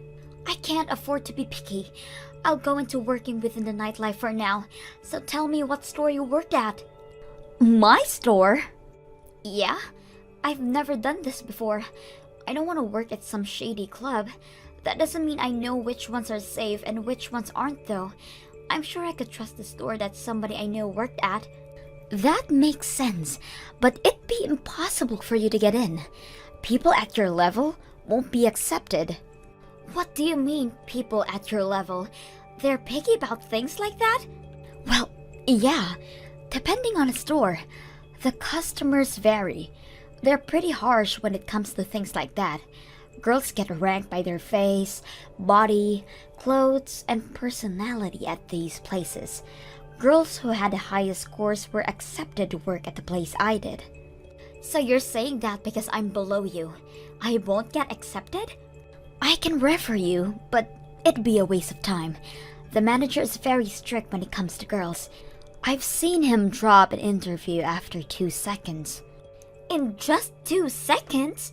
I can't afford to be picky. I'll go into working within the nightlife for now. So tell me what store you worked at. My store? Yeah? I've never done this before. I don't want to work at some shady club. That doesn't mean I know which ones are safe and which ones aren't though. I'm sure I could trust the store that somebody I know worked at. That makes sense, but it'd be impossible for you to get in. People at your level won't be accepted. What do you mean, people at your level? They're picky about things like that? Well, yeah. Depending on a store, the customers vary. They're pretty harsh when it comes to things like that. Girls get ranked by their face, body, clothes, and personality at these places. Girls who had the highest scores were accepted to work at the place I did. So you're saying that because I'm below you, I won't get accepted? I can refer you, but It'd be a waste of time. The manager is very strict when it comes to girls. I've seen him drop an interview after 2 seconds. In just 2 seconds?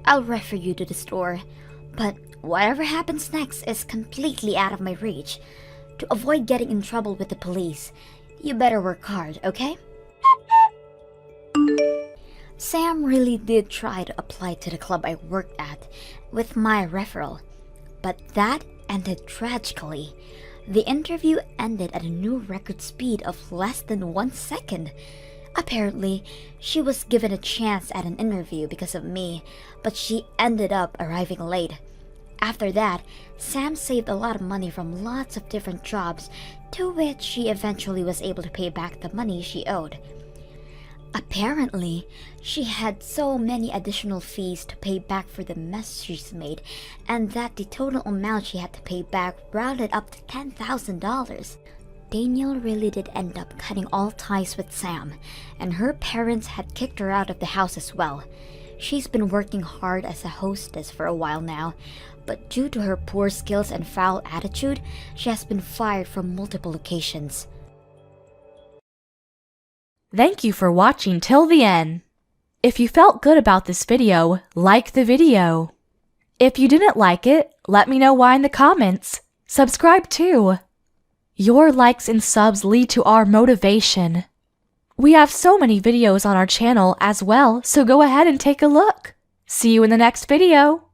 I'll refer you to the store, but whatever happens next is completely out of my reach. To avoid getting in trouble with the police, you better work hard, okay? Sam really did try to apply to the club I worked at with my referral, but that ended tragically. The interview ended at a new record speed of less than 1 second. Apparently, she was given a chance at an interview because of me, but she ended up arriving late. After that, Sam saved a lot of money from lots of different jobs, to which she eventually was able to pay back the money she owed. Apparently, she had so many additional fees to pay back for the mess she's made, and that the total amount she had to pay back rounded up to $10,000. Daniel really did end up cutting all ties with Sam, and her parents had kicked her out of the house as well. She's been working hard as a hostess for a while now, but due to her poor skills and foul attitude, she has been fired from multiple locations.
Thank you for watching till the end. If you felt good about this video, like the video. If you didn't like it, let me know why in the comments. Subscribe too. Your likes and subs lead to our motivation. We have so many videos on our channel as well, so go ahead and take a look. See you in the next video.